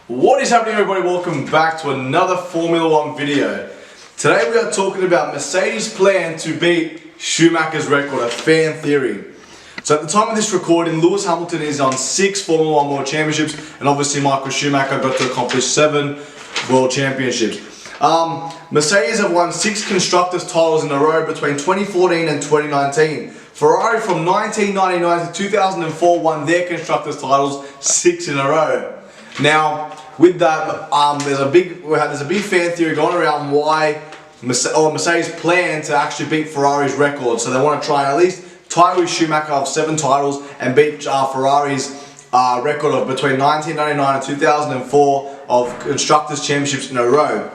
What is happening, everybody? Welcome back to another Formula One video. Today we are talking about Mercedes' plan to beat Schumacher's record, a fan theory. So at the time of this recording, Lewis Hamilton is on 6 Formula One World Championships, and obviously Michael Schumacher got to accomplish 7 World Championships. Mercedes have won 6 Constructors titles in a row between 2014 and 2019. Ferrari from 1999 to 2004 won their Constructors titles 6 in a row. Now, with that, there's a big fan theory going around why Mercedes plan to actually beat Ferrari's record. So they want to try and at least tie with Schumacher of 7 titles and beat Ferrari's record of between 1999 and 2004 of Constructors Championships in a row.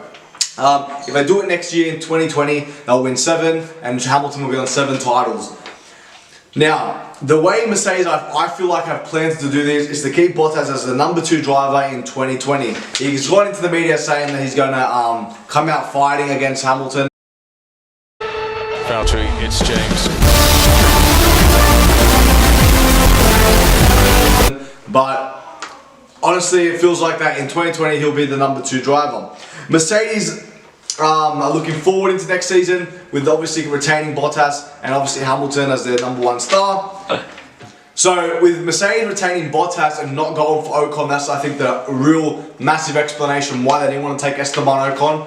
If they do it next year in 2020, they'll win 7 and Hamilton will be on 7 titles. Now, the way Mercedes, I feel like, have plans to do this is to keep Bottas as the number 2 driver in 2020. He's gone into the media saying that he's going to come out fighting against Hamilton. Valtteri, it's James. But honestly, it feels like that in 2020 he'll be the number 2 driver. Mercedes are looking forward into next season with obviously retaining Bottas and obviously Hamilton as their number 1 star. So with Mercedes retaining Bottas and not going for Ocon, that's I think the real massive explanation why they didn't want to take Esteban Ocon,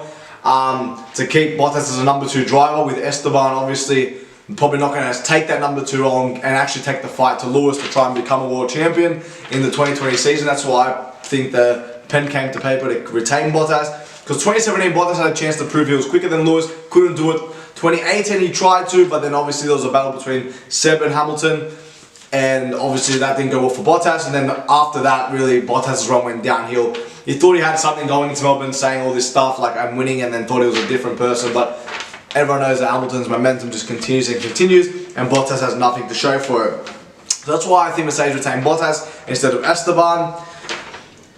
to keep Bottas as a number 2 driver, with Esteban obviously probably not going to take that number 2 on and actually take the fight to Lewis to try and become a world champion in the 2020 season. That's why I think the pen came to paper to retain Bottas. Because 2017 Bottas had a chance to prove he was quicker than Lewis, couldn't do it. 2018 he tried to, but then obviously there was a battle between Seb and Hamilton, and obviously that didn't go well for Bottas. And then after that, really Bottas' run went downhill. He thought he had something going into Melbourne, saying all this stuff like I'm winning, and then thought he was a different person. But everyone knows that Hamilton's momentum just continues and continues, and Bottas has nothing to show for it. So that's why I think Mercedes retained Bottas instead of Esteban.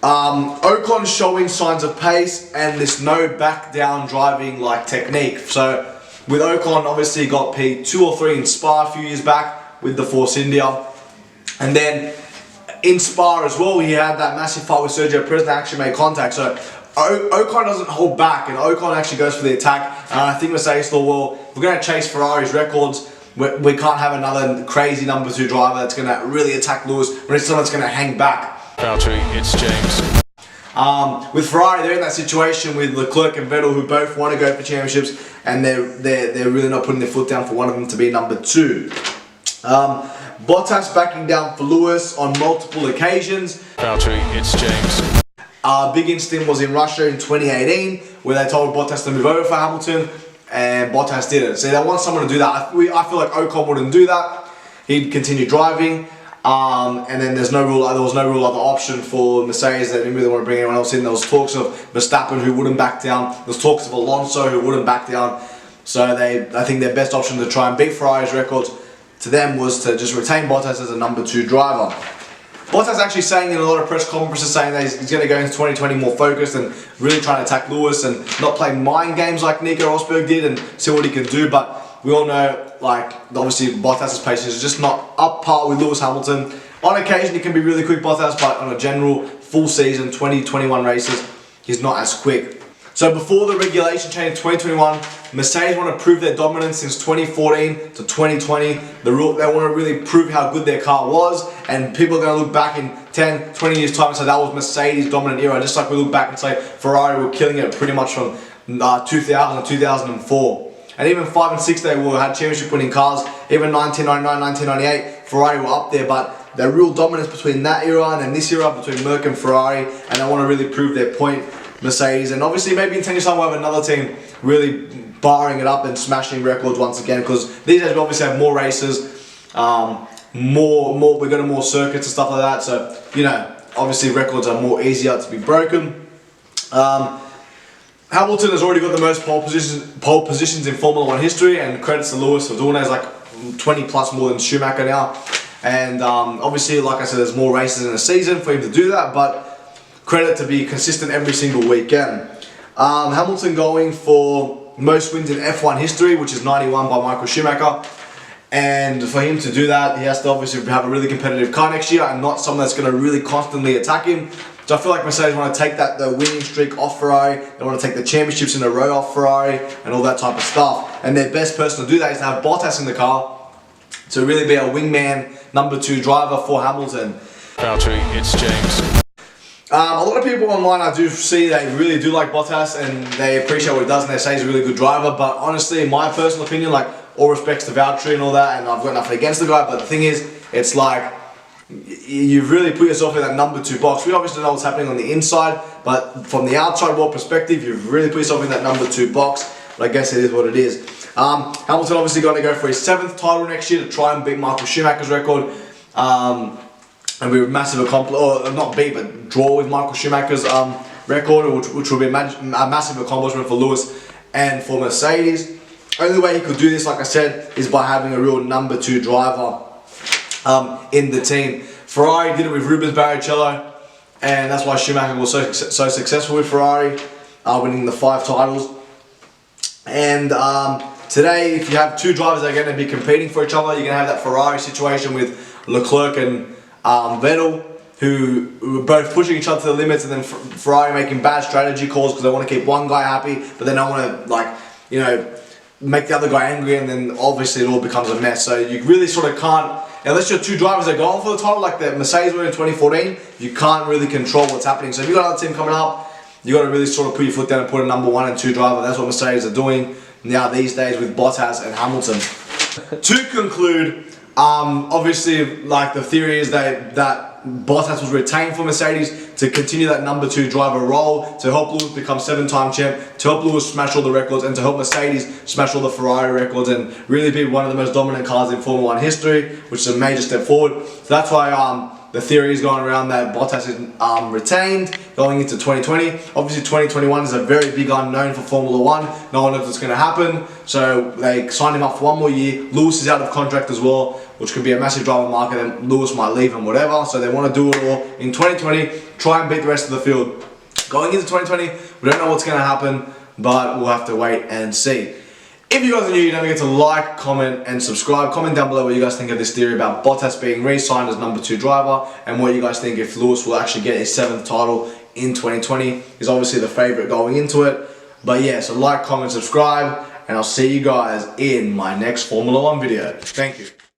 Ocon's showing signs of pace and this no back down driving like technique. So with Ocon, obviously he got P2 or 3 in Spa a few years back with the Force India, and then in Spa as well he had that massive fight with Sergio Perez that actually made contact. So Ocon doesn't hold back and Ocon actually goes for the attack, and I think Mercedes thought, well, if we're going to chase Ferrari's records, we can't have another crazy number 2 driver that's going to really attack Lewis when it's someone that's going to hang back. Valtteri, it's James. With Ferrari, they're in that situation with Leclerc and Vettel, who both want to go for championships, and they're really not putting their foot down for one of them to be number 2. Bottas backing down for Lewis on multiple occasions. Valtteri, it's James. Big incident was in Russia in 2018, where they told Bottas to move over for Hamilton, and Bottas didn't. So they want someone to do that. I feel like Ocon wouldn't do that. He'd continue driving. And then there was no real other option for Mercedes. They didn't really want to bring anyone else in. There was talks of Verstappen who wouldn't back down. There was talks of Alonso who wouldn't back down. So I think their best option to try and beat Ferrari's records to them was to just retain Bottas as a number 2 driver. Bottas actually saying in a lot of press conferences saying that he's going to go into 2020 more focused and really trying to attack Lewis and not play mind games like Nico Rosberg did and see what he can do. But we all know, like, obviously Bottas' pace is just not up par with Lewis Hamilton. On occasion he can be really quick, Bottas, but on a general full season 2021 races he's not as quick. So before the regulation change in 2021, Mercedes want to prove their dominance since 2014 to 2020. They want to really prove how good their car was, and people are going to look back in 10, 20 years time and say that was Mercedes' dominant era, just like we look back and say Ferrari were killing it pretty much from 2000 to 2004. And even 5 and 6 they had championship winning cars. Even 1999, 1998, Ferrari were up there, but the real dominance between that era and then this era between Merc and Ferrari, and they want to really prove their point, Mercedes. And obviously maybe in 10 years time we'll have another team really barring it up and smashing records once again, because these days we obviously have more races, we go to more circuits and stuff like that, so you know, obviously records are more easier to be broken. Hamilton has already got the most pole positions in Formula 1 history, and credits to Lewis for doing that. He's like 20 plus more than Schumacher now. And obviously, like I said, there's more races in a season for him to do that, but credit to be consistent every single weekend. Hamilton going for most wins in F1 history, which is 91 by Michael Schumacher. And for him to do that, he has to obviously have a really competitive car next year and not someone that's going to really constantly attack him. So I feel like Mercedes want to take the winning streak off Ferrari. They want to take the championships in a row off Ferrari and all that type of stuff. And their best person to do that is to have Bottas in the car to really be a wingman number 2 driver for Hamilton. Valtteri, it's James. A lot of people online, I do see they really do like Bottas and they appreciate what he does and they say he's a really good driver. But honestly, in my personal opinion, like all respects to Valtteri and all that, and I've got nothing against the guy, but the thing is, it's like you've really put yourself in that number 2 box. We obviously know what's happening on the inside, but from the outside world perspective, you've really put yourself in that number 2 box. But I guess it is what it is. Hamilton obviously going to go for his 7th title next year to try and beat Michael Schumacher's record. And be a massive accomplishment, or not beat, but draw with Michael Schumacher's record, which will be a massive accomplishment for Lewis and for Mercedes. Only way he could do this, like I said, is by having a real number 2 driver in the team. Ferrari did it with Rubens Barrichello, and that's why Schumacher was so successful with Ferrari, winning the 5 titles. And today, if you have 2 drivers that are going to be competing for each other, you're going to have that Ferrari situation with Leclerc and Vettel, who are both pushing each other to the limits, and then Ferrari making bad strategy calls because they want to keep one guy happy, but they don't want to, like, you know, make the other guy angry, and then obviously it all becomes a mess. So you really sort of can't, unless you're 2 drivers that are going for the title, like the Mercedes were in 2014, you can't really control what's happening. So if you've got another team coming up, you got to really sort of put your foot down and put a number 1 and 2 driver. That's what Mercedes are doing now these days with Bottas and Hamilton. To conclude, obviously, like the theory is that Bottas was retained for Mercedes to continue that number 2 driver role, to help Lewis become 7-time champ, to help Lewis smash all the records, and to help Mercedes smash all the Ferrari records and really be one of the most dominant cars in Formula 1 history, which is a major step forward. So that's why the theory is going around that Bottas is retained going into 2020. Obviously 2021 is a very big unknown for Formula 1. No one knows what's going to happen. So they signed him up for 1 more year. Lewis is out of contract as well, which could be a massive driver market, and Lewis might leave and whatever. So they want to do it all in 2020, try and beat the rest of the field. Going into 2020, we don't know what's going to happen, but we'll have to wait and see. If you guys are new, don't forget to like, comment, and subscribe. Comment down below what you guys think of this theory about Bottas being re-signed as number 2 driver, and what you guys think if Lewis will actually get his 7th title in 2020. He's obviously the favourite going into it. But yeah, so like, comment, subscribe, and I'll see you guys in my next Formula 1 video. Thank you.